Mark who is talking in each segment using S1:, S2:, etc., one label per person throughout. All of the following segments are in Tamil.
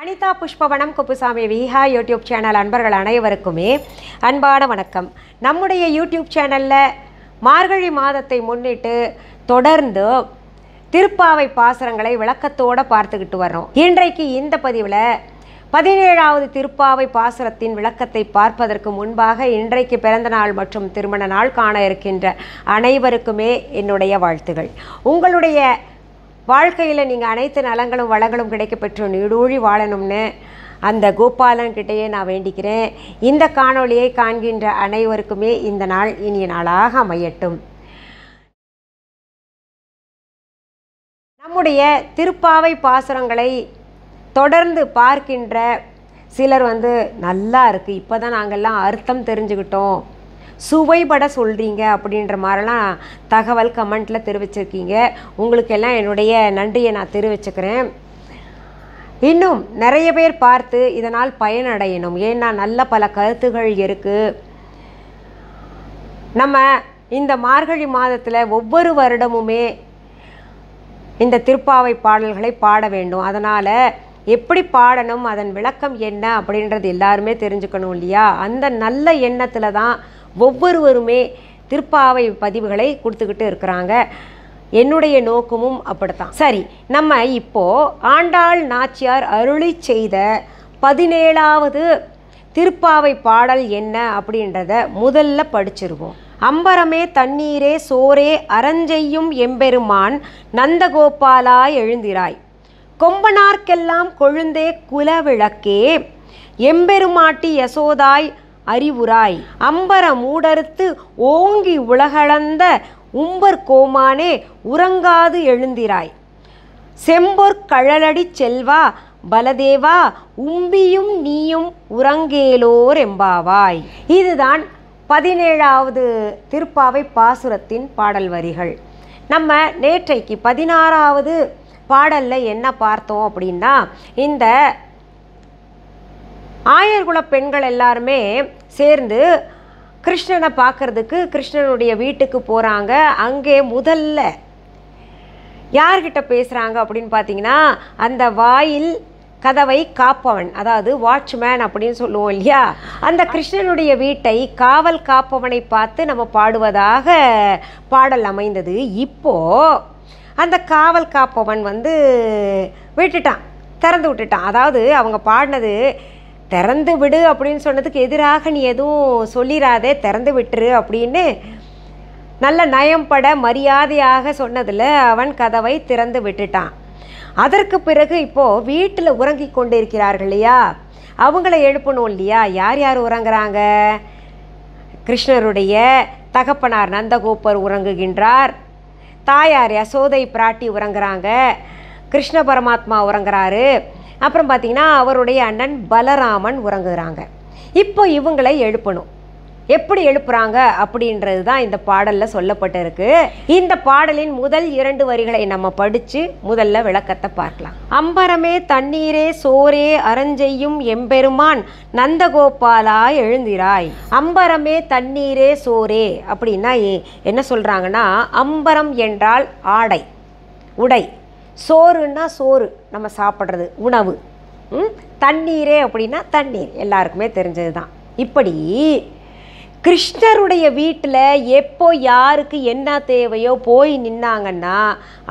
S1: அனிதா புஷ்பவனம் குப்புசாமி விஹா யூடியூப் சேனல் அன்பர்கள் அனைவருக்குமே அன்பான வணக்கம். நம்முடைய யூடியூப் சேனலில் மார்கழி மாதத்தை முன்னிட்டு தொடர்ந்து திருப்பாவை பாசுரங்களை விளக்கத்தோடு பார்த்துக்கிட்டு வர்றோம். இன்றைக்கு இந்த பதிவில் 17வது திருப்பாவை பாசுரத்தின் விளக்கத்தை பார்ப்பதற்கு முன்பாக இன்றைக்கு பிறந்த நாள் மற்றும் திருமண நாள் காண இருக்கின்ற அனைவருக்குமே என்னுடைய வாழ்த்துகள். உங்களுடைய வாழ்க்கையில் நீங்கள் அனைத்து நலங்களும் வளங்களும் கிடைக்கப்பெற்று நீடூழி வாழணும்னு அந்த கோபாலன்கிட்டையே நான் வேண்டிக்கிறேன். இந்த காணொளியை காண்கின்ற அனைவருக்குமே இந்த நாள் இனிய நாளாக அமையட்டும். நம்முடைய திருப்பாவை பாசுரங்களை தொடர்ந்து பார்க்கின்ற சிலர் நல்லா இருக்குது, இப்போ தான் நாங்கள்லாம் அர்த்தம் தெரிஞ்சுக்கிட்டோம், சுவைபட சொல்கிறீங்க அப்படின்ற மாதிரிலாம் தகவல் கமெண்ட்டில் தெரிவிச்சிருக்கீங்க. உங்களுக்கெல்லாம் என்னுடைய நன்றியை நான் தெரிவிச்சுக்கிறேன். இன்னும் நிறைய பேர் பார்த்து இதனால் பயனடையணும். ஏன்னா நல்ல பல கருத்துகள் இருக்குது. நம்ம இந்த மார்கழி மாதத்தில் ஒவ்வொரு வருடமுமே இந்த திருப்பாவை பாடல்களை பாட வேண்டும். அதனால் எப்படி பாடணும், அதன் விளக்கம் என்ன அப்படின்றது எல்லாருமே தெரிஞ்சுக்கணும் இல்லையா? அந்த நல்ல எண்ணத்தில் தான் ஒவ்வொருவருமே திருப்பாவை பதிவுகளை கொடுத்துக்கிட்டு இருக்கிறாங்க. என்னுடைய நோக்கமும் அப்படித்தான். சரி, நம்ம இப்போது ஆண்டாள் நாச்சியார் அருளி செய்த 17வது திருப்பாவை பாடல் என்ன அப்படின்றத முதல்ல படிச்சிருவோம். அம்பரமே தண்ணீரே சோரே அரஞ்செய்யும் எம்பெருமான் நந்தகோபாலாய் எழுந்திராய், கொம்பனார்க்கெல்லாம் கொழுந்தே குலவிளக்கே எம்பெருமாட்டி யசோதாய் அறிவுராய், அம்பர மூடறுத்து ஓங்கி உலகளந்த உம்பர் கோமானே உறங்காது எழுந்திராய், செம்பொற் கழலடி செல்வா பலதேவா உம்பியும் நீயும் உறங்கேலோர் எம்பாவாய். இதுதான் 17வது திருப்பாவை பாசுரத்தின் பாடல் வரிகள். நம்ம நேற்றைக்கு 16வது பாடலில் என்ன பார்த்தோம் அப்படின்னா, இந்த ஆயர்குல பெண்கள் எல்லாருமே சேர்ந்து கிருஷ்ணனை பார்க்கறதுக்கு கிருஷ்ணனுடைய வீட்டுக்கு போகிறாங்க. அங்கே முதல்ல யார்கிட்ட பேசுகிறாங்க அப்படின்னு பார்த்தீங்கன்னா, அந்த வாயில் கதவை காப்பவன், அதாவது வாட்ச்மேன் அப்படின்னு சொல்லுவோம் இல்லையா, அந்த கிருஷ்ணனுடைய வீட்டை காவல் காப்பவனை பார்த்து நம்ம பாடுவதாக பாடல் அமைந்தது. இப்போது அந்த காவல் காப்பவன் விட்டுட்டான், திறந்து விட்டுட்டான். அதாவது அவங்க பாடினது திறந்து விடு அப்படின்னு சொன்னதுக்கு எதிராக நீ எதுவும் சொல்லிடாதே, திறந்து விட்டுரு அப்படின்னு நல்ல நயம்பட மரியாதையாக சொன்னதில் அவன் கதவை திறந்து விட்டுட்டான். அதற்கு பிறகு இப்போது வீட்டில் உறங்கி கொண்டு இருக்கிறார்கள் இல்லையா, அவங்கள எழுப்பணும் இல்லையா? யார் யார் உறங்குறாங்க? கிருஷ்ணருடைய தகப்பனார் நந்தகோபர் உறங்குகின்றார், தாயார் யசோதை பிராட்டி உறங்குறாங்க, கிருஷ்ண பரமாத்மா உறங்குறாரு, அப்புறம் பார்த்திங்கன்னா அவருடைய அண்ணன் பலராமன் உறங்குறாங்க. இப்போ இவங்களை எழுப்பணும். எப்படி எழுப்புறாங்க அப்படின்றது தான் இந்த பாடலில் சொல்லப்பட்டிருக்கு. இந்த பாடலின் முதல் 2 வரிகளை நம்ம படித்து முதல்ல விளக்கத்தை பார்க்கலாம். அம்பரமே தண்ணீரே சோரே அரஞ்செய்யும் எம்பெருமான் நந்தகோபாலா எழுந்திராய். அம்பரமே தண்ணீரே சோரே அப்படின்னா என்ன சொல்கிறாங்கன்னா, அம்பரம் என்றால் ஆடை, உடை, சோறுன்னா சோறு நம்ம சாப்பிட்றது உணவு, தண்ணீரே அப்படின்னா தண்ணீர், எல்லாருக்குமே தெரிஞ்சது தான். இப்படி கிருஷ்ணருடைய வீட்டில் எப்போ யாருக்கு என்ன தேவையோ போய் நின்னாங்கன்னா,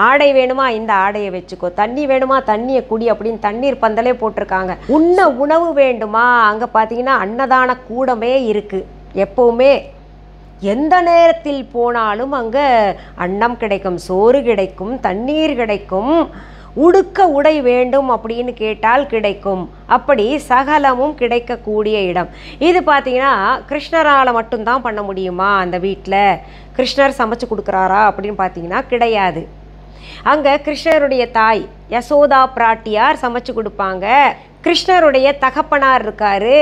S1: ஆடை வேணுமா இந்த ஆடையை வச்சுக்கோ, தண்ணி வேணுமா தண்ணியை குடி அப்படின்னு தண்ணீர் பந்தலே போட்டிருக்காங்க. உணவு வேண்டுமா, அங்கே பார்த்தீங்கன்னா அன்னதான கூடமே இருக்குது. எப்போவுமே எந்த நேரத்தில் போனாலும் அங்கே அன்னம் கிடைக்கும், சோறு கிடைக்கும், தண்ணீர் கிடைக்கும், உடுக்க உடை வேண்டும் அப்படின்னு கேட்டால் கிடைக்கும். அப்படி சகலமும் கிடைக்கக்கூடிய இடம் இது. பார்த்தீங்கன்னா கிருஷ்ணரால் மட்டும்தான் பண்ண முடியுமா அந்த வீட்டில்? கிருஷ்ணர் சமைச்சு கொடுக்குறாரா அப்படின்னு பார்த்தீங்கன்னா கிடையாது. அங்கே கிருஷ்ணருடைய தாய் யசோதா பிராட்டியார் சமைச்சு கொடுப்பாங்க. கிருஷ்ணருடைய தகப்பனார் இருக்காரு,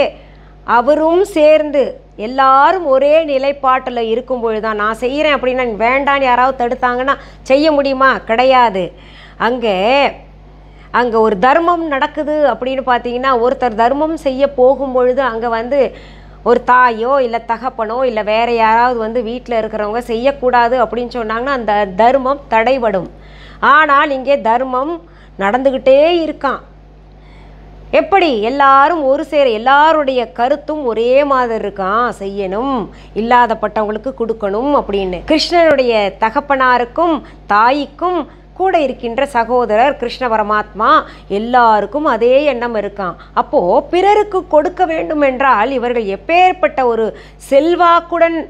S1: அவரும் சேர்ந்து எல்லாரும் ஒரே நிலைப்பாட்டில் இருக்கும் பொழுது தான் நான் செய்கிறேன் அப்படின்னா வேண்டான்னு யாராவது தடுத்தாங்கன்னா செய்ய முடியுமா? கிடையாது. அங்கே ஒரு தர்மம் நடக்குது அப்படின்னு பார்த்தீங்கன்னா, ஒருத்தர் தர்மம் செய்ய போகும்பொழுது அங்கே ஒரு தாயோ இல்லை தகப்பனோ இல்லை வேறு யாராவது வீட்டில் இருக்கிறவங்க செய்யக்கூடாது அப்படின்னு சொன்னாங்கன்னா அந்த தர்மம் தடைபடும். ஆனால் இங்கே தர்மம் நடந்துக்கிட்டே இருக்கான். எப்படி எல்லாரும் ஒரு சேர எல்லாருடைய கருத்தும் ஒரே மாதிரி இருக்கான், செய்யணும், இல்லாதப்பட்டவங்களுக்கு கொடுக்கணும் அப்படின்னு. கிருஷ்ணனுடைய தகப்பனாருக்கும் தாய்க்கும் கூட இருக்கின்ற சகோதரர் கிருஷ்ண பரமாத்மா எல்லாருக்கும் அதே எண்ணம் இருக்கான். அப்போ பிறருக்கு கொடுக்க வேண்டும் என்றால் இவர்கள் எப்பேற்பட்ட ஒரு செல்வாக்குடன்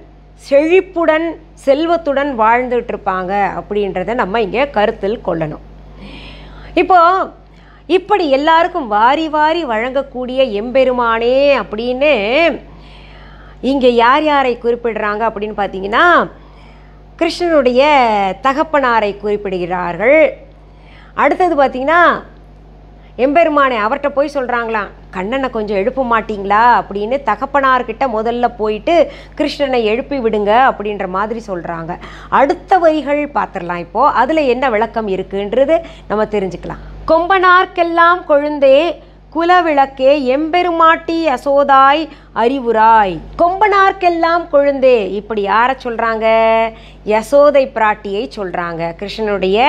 S1: செழிப்புடன் செல்வத்துடன் வாழ்ந்துட்டு இருப்பாங்க அப்படின்றத நம்ம இங்கே கருத்தில் கொள்ளணும். இப்போ இப்படி எல்லாருக்கும் வாரி வாரி வழங்கக்கூடிய எம்பெருமானே அப்படின்னு இங்கே யார் யாரை குறிப்பிடுறாங்க அப்படின்னு பார்த்தீங்கன்னா, கிருஷ்ணனுடைய தகப்பனாரை குறிப்பிடுகிறார்கள். அடுத்தது பார்த்திங்கன்னா எம்பெருமானே அவர்கிட்ட போய் சொல்கிறாங்களாம், கண்ணனை கொஞ்சம் எழுப்ப மாட்டிங்களா அப்படின்னு தகப்பனார்கிட்ட முதல்ல போயிட்டு கிருஷ்ணனை எழுப்பி விடுங்க அப்படின்ற மாதிரி சொல்கிறாங்க. அடுத்த வரிகள் பார்த்துடலாம். இப்போது அதில் என்ன விளக்கம் இருக்குன்றது நம்ம தெரிஞ்சுக்கலாம். கொம்பனார்க்கெல்லாம் கொழுந்தே குலவிளக்கே எம்பெருமாட்டி யசோதாய் அறிவுராய். கொம்பனார்க்கெல்லாம் கொழுந்தே இப்படி யாரை சொல்கிறாங்க? யசோதை பிராட்டியை சொல்கிறாங்க, கிருஷ்ணனுடைய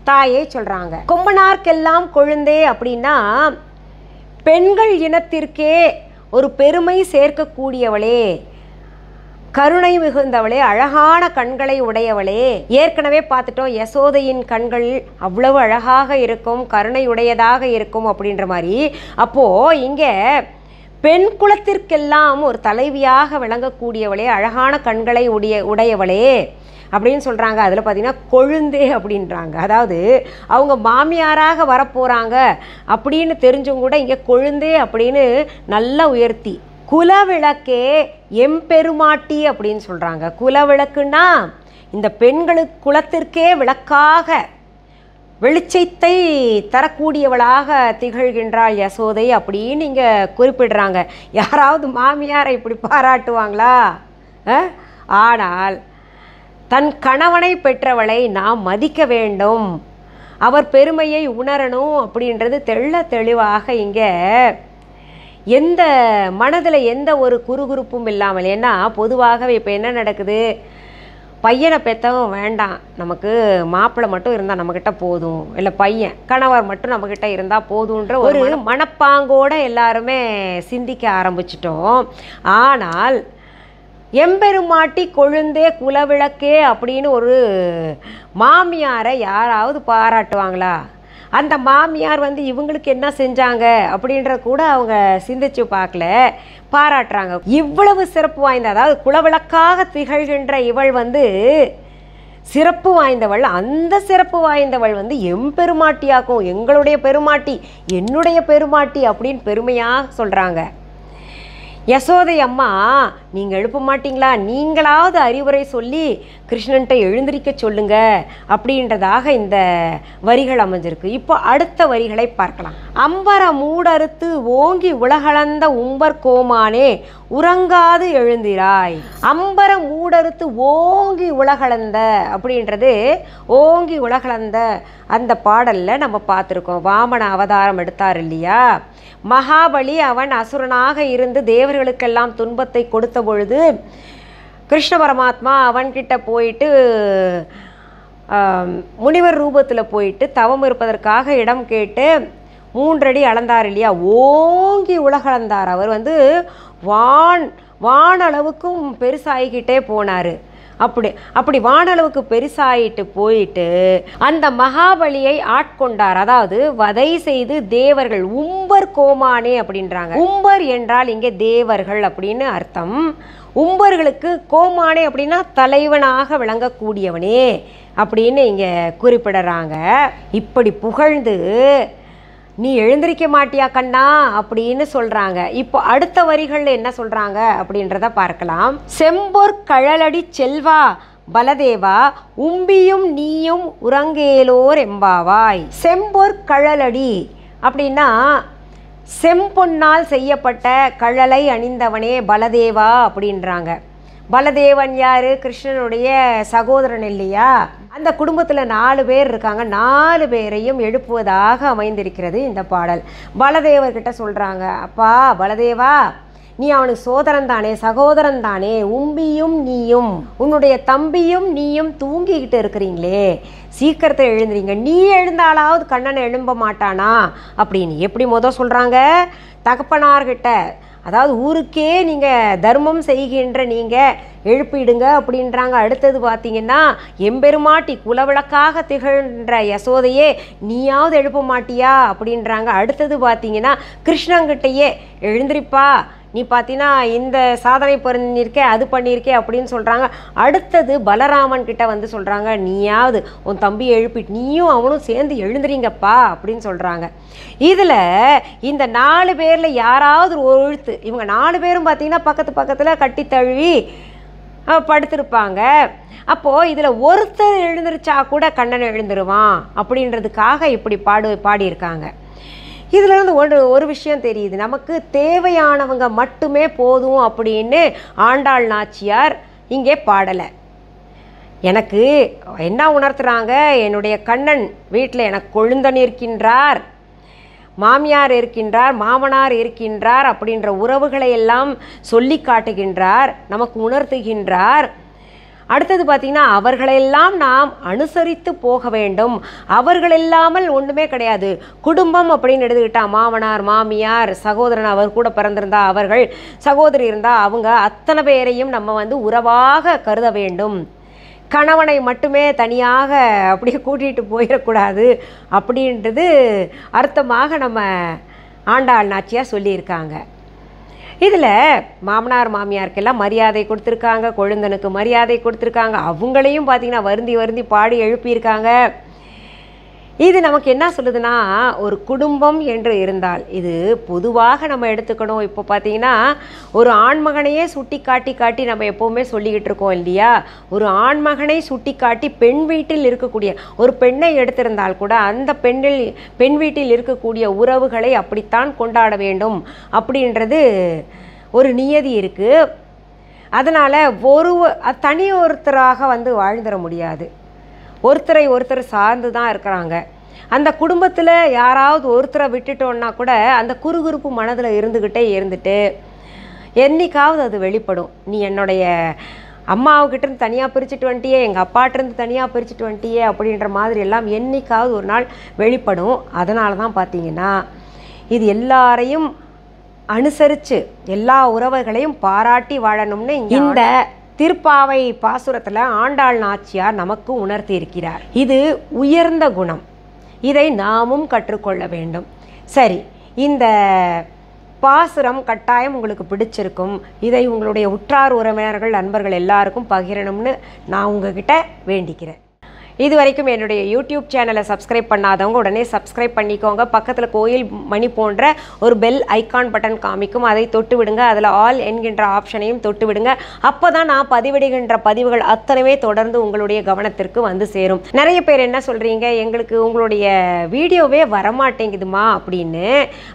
S1: தாயை சொல்கிறாங்க. கொம்பனார்க்கெல்லாம் கொழுந்தே அப்படின்னா பெண்கள் இனத்திற்கே ஒரு பெருமை சேர்க்கக்கூடியவளே, கருணை மிகுந்தவளே, அழகான கண்களை உடையவளே. ஏற்கனவே பார்த்துட்டோம், யசோதையின் கண்கள் அவ்வளவு அழகாக இருக்கும், கருணை உடையதாக இருக்கும் அப்படின்ற மாதிரி. அப்போது இங்கே பெண் குலத்திற்கெல்லாம் ஒரு தலைவியாக விளங்கக்கூடியவளே, அழகான கண்களை உடையவளே அப்படின்னு சொல்கிறாங்க. அதில் பார்த்திங்கன்னா கொழுந்தே அப்படின்றாங்க. அதாவது அவங்க மாமியாராக வரப்போகிறாங்க அப்படின்னு தெரிஞ்சவங்க கூட இங்கே கொழுந்தே அப்படின்னு நல்லா உயர்த்தி குலவிளக்கே எம்பெருமாட்டி அப்படின்னு சொல்கிறாங்க. குலவிளக்குன்னா இந்த பெண்களுக்கு குலத்திற்கே விளக்காக வெளிச்சத்தை தரக்கூடியவளாக திகழ்கின்றாள் யசோதை அப்படின்னு இங்கே குறிப்பிடுறாங்க. யாராவது மாமியாரை இப்படி பாராட்டுவாங்களா? ஆனால் தன் கணவனை பெற்றவளை நாம் மதிக்க வேண்டும், அவர் பெருமையை உணரணும் அப்படின்றது தெளிவாக இங்கே எந்த மனதில் எந்த ஒரு குறுகுறுப்பும் இல்லாமல். ஏன்னா பொதுவாகவே இப்போ என்ன நடக்குது, பையனை பெற்றவன் வேண்டாம், நமக்கு மாப்பிள்ளை மட்டும் இருந்தால் நம்மக்கிட்ட போதும், இல்லை பையன் கணவர் மட்டும் நம்மக்கிட்ட இருந்தால் போதுன்ற ஒரு மனப்பாங்கோடு எல்லாருமே சிந்திக்க ஆரம்பிச்சிட்டோம். ஆனால் எம்பெருமாட்டி கொழுந்தே குலவிளக்கே அப்படின்னு ஒரு மாமியாரை யாராவது பாராட்டுவாங்களா? அந்த மாமியார் இவங்களுக்கு என்ன செஞ்சாங்க அப்படின்ற கூட அவங்க சிந்திச்சு பார்க்கல, பாராட்டுறாங்க. இவ்வளவு சிறப்பு வாய்ந்த, அதாவது குலவிளக்காக திகழ்கின்ற இவள் சிறப்பு வாய்ந்தவள். அந்த சிறப்பு வாய்ந்தவள் எம்பெருமாட்டியாக்கும், எங்களுடைய பெருமாட்டி, என்னுடைய பெருமாட்டி அப்படின்னு பெருமையாக சொல்கிறாங்க. யசோதை அம்மா நீங்கள் எழுப்ப மாட்டிங்களா, நீங்களாவது அறிவுரை சொல்லி கிருஷ்ணன்ட்ட எழுந்திருக்க சொல்லுங்க அப்படின்றதாக இந்த வரிகள் அமைஞ்சிருக்கு. இப்போ அடுத்த வரிகளை பார்க்கலாம். அம்பர மூடறுத்து ஓங்கி உலகளந்த உம்பர் கோமானே உறங்காது எழுந்திராய். அம்பர மூடறுத்து ஓங்கி உலகளந்த அப்படின்றது ஓங்கி உலகளந்த அந்த பாடலில் நம்ம பார்த்துருக்கோம். வாமன அவதாரம் எடுத்தார் இல்லையா? மகாபலி அவன் அசுரனாக இருந்து தேவர்களுக்கெல்லாம் துன்பத்தை கொடுத்த பொழுது கிருஷ்ண பரமாத்மா அவன்கிட்ட போயிட்டு முனிவர் ரூபத்தில் போயிட்டு தவம் இருப்பதற்காக இடம் கேட்டு 3 அடி அளந்தார் இல்லையா? ஓங்கி உலகளந்தார். அவர் வானளவுக்கும் பெருசாகிக்கிட்டே போனார். அப்படி வானளவுக்கு பெருசாயிட்டு போயிட்டு அந்த மகாபலியை ஆட்கொண்டார். அதாவது வதை செய்து தேவர்கள் உம்பர் கோமானே அப்படின்றாங்க. உம்பர் என்றால் இங்கே தேவர்கள் அப்படின்னு அர்த்தம். உம்பர்களுக்கு கோமானே அப்படின்னா தலைவனாக விளங்கக்கூடியவனே அப்படின்னு இங்கே குறிப்பிடுறாங்க. இப்படி புகழ்ந்து நீ எழுந்திருக்க மாட்டியா கண்ணா அப்படின்னு சொல்கிறாங்க. இப்போ அடுத்த வரிகளில் என்ன சொல்கிறாங்க அப்படின்றத பார்க்கலாம். செம்பொற் கழலடி செல்வா பலதேவா உம்பியும் நீயும் உறங்கேலோர் எம்பாவாய். செம்பொற் கழலடி அப்படின்னா செம்பொன்னால் செய்யப்பட்ட கழலை அணிந்தவனே பலதேவா அப்படின்றாங்க. பலதேவன் யார்? கிருஷ்ணனுடைய சகோதரன் இல்லையா? அந்த குடும்பத்தில் 4 பேர் இருக்காங்க. 4 பேரையும் எழுப்புவதாக அமைந்திருக்கிறது இந்த பாடல். பலதேவர்கிட்ட சொல்கிறாங்க, அப்பா பலதேவா நீ அவனுக்கு சோதரன் தானே, சகோதரன் தானே, உம்பியும் நீயும் உன்னுடைய தம்பியும் நீயும் தூங்கிக்கிட்டு இருக்கிறீங்களே, சீக்கிரத்தில் எழுந்துறீங்க, நீ எழுந்தாலாவது கண்ணனை எழும்ப மாட்டானா அப்படின்னு எப்படி சொல்கிறாங்க தகப்பனார்கிட்ட. அதாவது ஊருக்கே நீங்கள் தர்மம் செய்கின்ற நீங்கள் எழுப்பிடுங்க அப்படின்றாங்க. அடுத்தது பார்த்தீங்கன்னா எம்பெருமாட்டி குலவிளக்காக திகழ்கின்ற யசோதையே நீயாவது எழுப்ப மாட்டியா அப்படின்றாங்க. அடுத்தது பார்த்தீங்கன்னா கிருஷ்ணங்கிட்டையே எழுந்திரிப்பா, நீ பார்த்தீங்கன்னா இந்த சாதனை பண்ணியிருக்கே அது பண்ணியிருக்கே அப்படின்னு சொல்கிறாங்க. அடுத்தது பலராமன் கிட்ட சொல்கிறாங்க நீயாவது உன் தம்பியை எழுப்பிட்டு நீயும் அவனும் சேர்ந்து எழுந்துறீங்கப்பா அப்படின்னு சொல்கிறாங்க. இதில் இந்த 4 பேரில் யாராவது ஒரு எழுத்து, இவங்க 4 பேரும் பார்த்தீங்கன்னா பக்கத்தில் கட்டி தழுவி படுத்திருப்பாங்க. அப்போது இதில் ஒருத்தர் எழுந்திருச்சா கூட கண்ணன் எழுந்துருவான் அப்படின்றதுக்காக இப்படி பாடியிருக்காங்க. இதிலிருந்து ஒரு விஷயம் தெரியுது, நமக்கு தேவையானவங்க மட்டுமே போதும் அப்படின்னு ஆண்டாள் நாச்சியார் இங்கே பாடலை. எனக்கு என்ன உணர்த்துறாங்க, என்னுடைய கண்ணன் வீட்டில் எனக்கு கொழுந்தன் இருக்கின்றார், மாமியார் இருக்கின்றார், மாமனார் இருக்கின்றார் அப்படின்ற உறவுகளை எல்லாம் சொல்லி காட்டுகின்றார், நமக்கு உணர்த்துகின்றார். அடுத்தது பார்த்திங்கன்னா அவர்களெல்லாம் நாம் அனுசரித்து போக வேண்டும். அவர்கள் இல்லாமல் ஒன்றுமே கிடையாது. குடும்பம் அப்படின்னு எடுத்துக்கிட்டால் மாமனார் மாமியார் சகோதரன் அவர் கூட பிறந்திருந்தா அவர்கள், சகோதரி இருந்தால் அவங்க, அத்தனை பேரையும் நம்ம உறவாக கருத வேண்டும். கணவனை மட்டுமே தனியாக அப்படியே கூட்டிகிட்டு போயிடக்கூடாது அப்படின்றது அர்த்தமாக நம்ம ஆண்டாள் நாச்சியார் சொல்லியிருக்காங்க. இதில் மாமனார் மாமியாருக்கெல்லாம் மரியாதை கொடுத்துருக்காங்க, கொழுந்தனுக்கு மரியாதை கொடுத்துருக்காங்க, அவங்களையும் பார்த்திங்கன்னா வருந்தி பாடி எழுப்பியிருக்காங்க. இது நமக்கு என்ன சொல்லுதுன்னா, ஒரு குடும்பம் என்று இருந்தால் இது பொதுவாக நம்ம எடுத்துக்கணும். இப்போ பார்த்திங்கன்னா ஒரு ஆண்மகனையே சுட்டி காட்டி நம்ம எப்போவுமே சொல்லிக்கிட்டு இருக்கோம் இல்லையா. ஒரு ஆண்மகனை சுட்டி காட்டி பெண் வீட்டில் இருக்கக்கூடிய ஒரு பெண்ணை எடுத்திருந்தால் கூட அந்த பெண் வீட்டில் இருக்கக்கூடிய உறவுகளை அப்படித்தான் கொண்டாட வேண்டும் அப்படின்றது ஒரு நியதி இருக்குது. அதனால் தனி ஒருத்தராக வாழ்ந்துட முடியாது. ஒருத்தர் சார்ந்து தான் இருக்கிறாங்க. அந்த குடும்பத்தில் யாராவது ஒருத்தரை விட்டுட்டோன்னா கூட அந்த குறுகுறுப்பு மனதில் இருந்துட்டு என்னைக்காவது அது வெளிப்படும். நீ என்னுடைய அம்மாவுக்கிட்டேருந்து தனியாக பிரிச்சுட்டு வந்துட்டியே, எங்கள் அப்பாட்டிருந்து தனியாக பிரிச்சுட்டு வந்துட்டியே அப்படின்ற மாதிரி எல்லாம் என்னைக்காவது ஒரு நாள் வெளிப்படும். அதனால தான் பார்த்தீங்கன்னா இது எல்லாரையும் அனுசரித்து எல்லா உறவுகளையும் பாராட்டி வாழணும்னு இந்த திருப்பாவை பாசுரத்தில் ஆண்டாள் நாச்சியார் நமக்கு உணர்த்தி இருக்கிறார். இது உயர்ந்த குணம், இதை நாமும் கற்றுக்கொள்ள வேண்டும். சரி, இந்த பாசுரம் கட்டாயம் உங்களுக்கு பிடிச்சிருக்கும். இதை உங்களுடைய உற்றார் உறவினர்கள் நண்பர்கள் எல்லாருக்கும் பகிரணும்னு நான் உங்ககிட்ட வேண்டிக்கிறேன். இது வரைக்கும் என்னுடைய யூடியூப் சேனலை சப்ஸ்கிரைப் பண்ணாதவங்க உடனே சப்ஸ்கிரைப் பண்ணிக்கோங்க. பக்கத்தில் கோயில் மணி போன்ற ஒரு பெல் ஐக்கான் பட்டன் காமிக்கும், அதை தொட்டு விடுங்க. அதில் ஆல் என்கின்ற ஆப்ஷனையும் தொட்டு விடுங்க. அப்போ தான் நான் பதிவிடுகின்ற பதிவுகள் அத்தனைவே தொடர்ந்து உங்களுடைய கவனத்திற்கு சேரும். நிறைய பேர் என்ன சொல்கிறீங்க, எங்களுக்கு உங்களுடைய வீடியோவே வரமாட்டேங்குதுமா அப்படின்னு.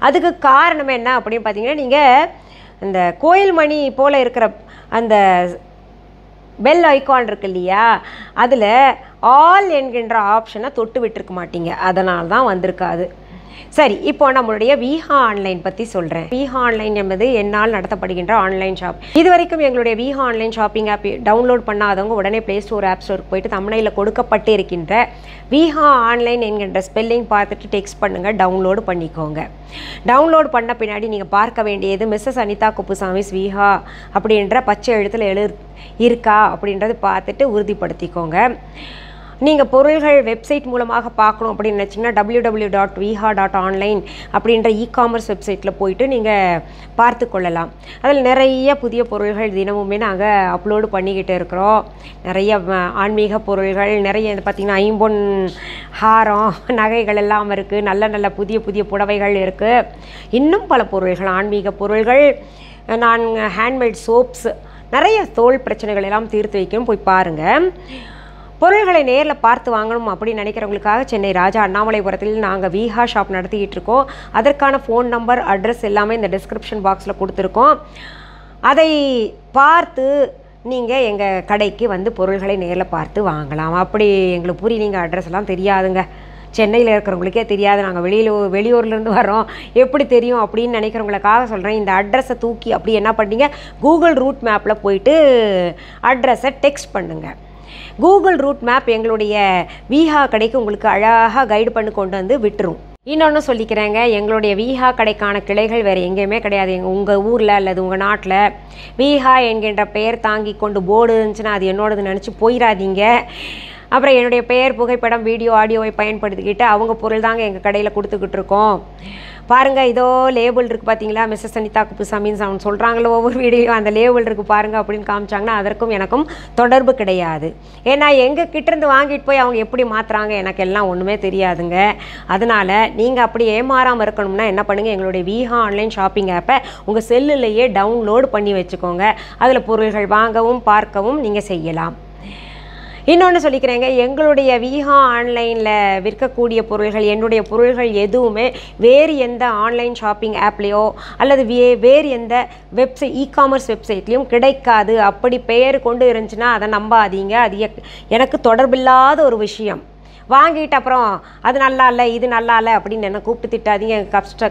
S1: அதுக்கு காரணம் என்ன அப்படின்னு பார்த்தீங்கன்னா, நீங்கள் இந்த கோயில் மணி போல் இருக்கிற அந்த பெல் ஐக்கான் இருக்கு இல்லையா, அதில் ஆல் என்கின்ற ஆப்ஷனை தொட்டு விட்டுருக்க மாட்டீங்க, அதனால தான் வந்திருக்காது. சரி, இப்போ நம்மளுடைய விஹா ஆன்லைன் பற்றி சொல்கிறேன். விஹா ஆன்லைன் என்பது என்னால் நடத்தப்படுகின்ற ஆன்லைன் ஷாப். இது வரைக்கும் எங்களுடைய Viha online shopping app download பண்ணாதவங்க உடனே ப்ளே ஸ்டோர் ஆப் ஸ்டோருக்கு போயிட்டு தம்ப்நெயிலில் கொடுக்கப்பட்டு இருக்கின்ற விஹா ஆன்லைன் என்கின்ற ஸ்பெல்லிங் பார்த்துட்டு டெக்ஸ்ட் பண்ணுங்கள், டவுன்லோடு பண்ணிக்கோங்க. டவுன்லோட் பண்ண பின்னாடி நீங்கள் பார்க்க வேண்டியது மிஸ்ஸஸ் அனிதா குப்புசாமி விஹா அப்படின்ற பச்சை எழுத்தில் இருக்கா அப்படின்றத பார்த்துட்டு உறுதிப்படுத்திக்கோங்க. நீங்கள் பொருள்கள் வெப்சைட் மூலமாக பார்க்கணும் அப்படின்னு நினச்சிங்கன்னா www.viha.online அப்படின்ற இ-காமர்ஸ் வெப்சைட்டில் போயிட்டு நீங்கள் பார்த்து கொள்ளலாம். அதில் நிறைய புதிய பொருள்கள் தினமுமே நாங்கள் அப்லோடு பண்ணிக்கிட்டு இருக்கிறோம். நிறைய ஆன்மீக பொருள்கள், நிறைய பார்த்திங்கன்னா ஐம்பொன் ஹாரம் நகைகள் எல்லாம் இருக்குது. நல்ல நல்ல புதிய புதிய புடவைகள் இருக்குது. இன்னும் பல பொருள்கள், ஆன்மீக பொருள்கள், நான் ஹேண்ட்மேட் சோப்ஸ், நிறைய தோல் பிரச்சனைகள் எல்லாம் தீர்த்து வைக்கணும், போய் பாருங்கள். பொருள்களை நேரில் பார்த்து வாங்கணும் அப்படின்னு நினைக்கிறவங்களுக்காக சென்னை ராஜா அண்ணாமலைபுரத்தில் நாங்கள் விஹா ஷாப் நடத்திக்கிட்டு இருக்கோம். அதற்கான ஃபோன் நம்பர், அட்ரஸ் எல்லாமே இந்த டிஸ்கிரிப்ஷன் பாக்ஸில் கொடுத்துருக்கோம். அதை பார்த்து நீங்கள் எங்கள் கடைக்கு பொருள்களை நேரில் பார்த்து வாங்கலாம். அப்படி எங்களுக்கு நீங்கள் அட்ரஸ் எல்லாம் தெரியாதுங்க, சென்னையில் இருக்கிறவங்களுக்கே தெரியாது, நாங்கள் வெளியூர்லேருந்து வரோம், எப்படி தெரியும் அப்படின்னு நினைக்கிறவங்களுக்காக சொல்கிறேன். இந்த அட்ரஸை தூக்கி அப்படி என்ன பண்ணீங்க, கூகுள் ரூட் மேப்பில் போயிட்டு அட்ரஸை டெக்ஸ்ட் பண்ணுங்கள். கூகுள் ரூட் மேப் எங்களுடைய வீஹா கடைக்கு உங்களுக்கு அழகாக கைடு பண்ணி கொண்டு வந்து விட்டுரும். இன்னொன்று சொல்லிக்கிறேங்க, எங்களுடைய வீஹா கடைக்கான கிளைகள் வேறு எங்கேயுமே கிடையாது. உங்கள் ஊரில் அல்லது உங்கள் நாட்டில் வீஹா என்கின்ற பெயர் தாங்கி கொண்டு போர்டு இருந்துச்சுன்னா அது என்னோடது நினச்சி போயிடாதீங்க. அப்புறம் என்னுடைய பெயர், புகைப்படம், வீடியோ, ஆடியோவை பயன்படுத்திக்கிட்டு அவங்க பொருள் தாங்க எங்கள் கடையில் கொடுத்துக்கிட்டு இருக்கோம். பாருங்கள், இதோ லேபிள் இருக்குது பார்த்தீங்களா, மிஸ்ஸஸ் அனிதா குப்புசாமின்னு அவங்க சொல்கிறாங்களோ ஒவ்வொரு வீடியோ, அந்த லேபிள் இருக்குது பாருங்கள் அப்படின்னு காமிச்சாங்கன்னா அதற்கும் எனக்கும் தொடர்பு கிடையாது. ஏன்னா எங்கள் கிட்டேருந்து வாங்கிட்டு போய் அவங்க எப்படி மாற்றுறாங்க எனக்கு எல்லாம் ஒன்றுமே தெரியாதுங்க. அதனால் நீங்கள் அப்படி ஏமாறாமல் இருக்கணும்னா என்ன பண்ணுங்கள், எங்களுடைய வீஹா ஆன்லைன் ஷாப்பிங் ஆப்பை உங்கள் செல்லுலேயே டவுன்லோடு பண்ணி வச்சுக்கோங்க. அதில் பொருள்கள் வாங்கவும் பார்க்கவும் நீங்கள் செய்யலாம். இன்னொன்று சொல்லிக்கிறேங்க, எங்களுடைய வீஹா ஆன்லைனில் விற்கக்கூடிய பொருள்கள், என்னுடைய பொருள்கள் எதுவுமே வேறு எந்த ஆன்லைன் ஷாப்பிங் ஆப்லேயோ அல்லது வேறு எந்த இ-காமர்ஸ் வெப்சைட்லேயும் கிடைக்காது. அப்படி பெயர் கொண்டு இருந்துச்சுன்னா அதை நம்பாதீங்க. அது எனக்கு தொடர்பில்லாத ஒரு விஷயம். வாங்கிட்டு அப்புறம் அது நல்லா இல்லை, இது நல்லா இல்லை அப்படின்னு என்ன கூப்பிட்டு திட்டாதீங்க.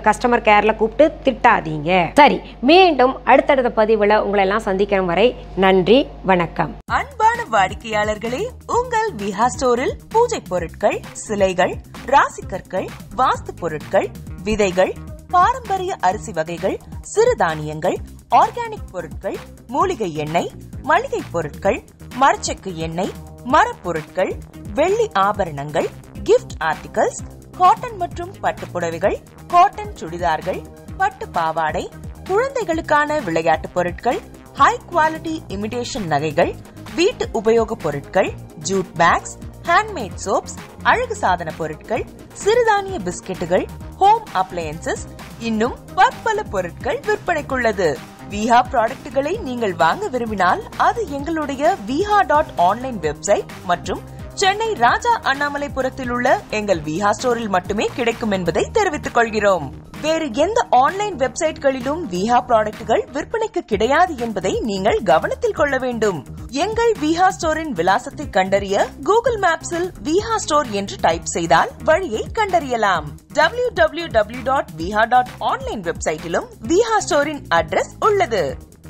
S1: கஸ்டமர் கேரில் கூப்பிட்டு திட்டாதீங்க. சரி, மீண்டும் அடுத்தடுத்த பதிவில் உங்களை எல்லாம் சந்திக்கிற வரை நன்றி, வணக்கம்.
S2: அன்பான வாடிக்கையாளர்களே, உங்கள் வீஹா ஸ்டோரில் பூஜை பொருட்கள், சிலைகள், ராசிக்கற்கள், வாஸ்து பொருட்கள், விதைகள், பாரம்பரிய அரிசி வகைகள், சிறுதானியங்கள், ஆர்கானிக் பொருட்கள், மூலிகை எண்ணெய், மளிகை பொருட்கள், மரச்செக்கு எண்ணெய், மரப்பொருட்கள், வெள்ளி ஆபரணங்கள், கிஃப்ட் ஆர்டிகல்ஸ், காட்டன் மற்றும் பட்டு புடவைகள், காட்டன் சுடிதார்கள், பட்டு பாவாடை, குழந்தைகளுக்கான விளையாட்டு பொருட்கள், ஹை குவாலிட்டி இமிடேஷன் நகைகள், வீட்டு உபயோக பொருட்கள், ஜூட் பேக்ஸ், ஹேண்ட்மேட் சோப்ஸ், அழகு சாதன பொருட்கள், சிறுதானிய பிஸ்கெட்டுகள், ஹோம் அப்ளையன்சஸ், இன்னும் பற்பல பொருட்கள் விற்பனைக்குள்ளது. வீஹா ப்ராடக்ட்களை நீங்கள் வாங்க விரும்பினால் அது எங்களுடைய viha.online வெப்சைட் மற்றும் சென்னை ராஜா அண்ணாமலைபுரத்தில் உள்ள எங்கள் வீஹா ஸ்டோரில் மட்டுமே கிடைக்கும் என்பதை தெரிவித்துக் கொள்கிறோம். வேறு எந்த ஆன்லைன் வெப்சைட்களிலும் வீஹா ப்ராடக்ட்கள் விற்பனைக்கு கிடையாது என்பதை நீங்கள் கவனத்தில் கொள்ள வேண்டும். எங்கள் வீஹா ஸ்டோரின் விலாசத்தை கண்டறிய கூகுள் மேப்ஸில் வீஹா ஸ்டோர் என்று டைப் செய்தால் வழியை கண்டறியலாம். www.viha.online வெப்சைட்டிலும் வீஹா ஸ்டோரின் அட்ரஸ் உள்ளது.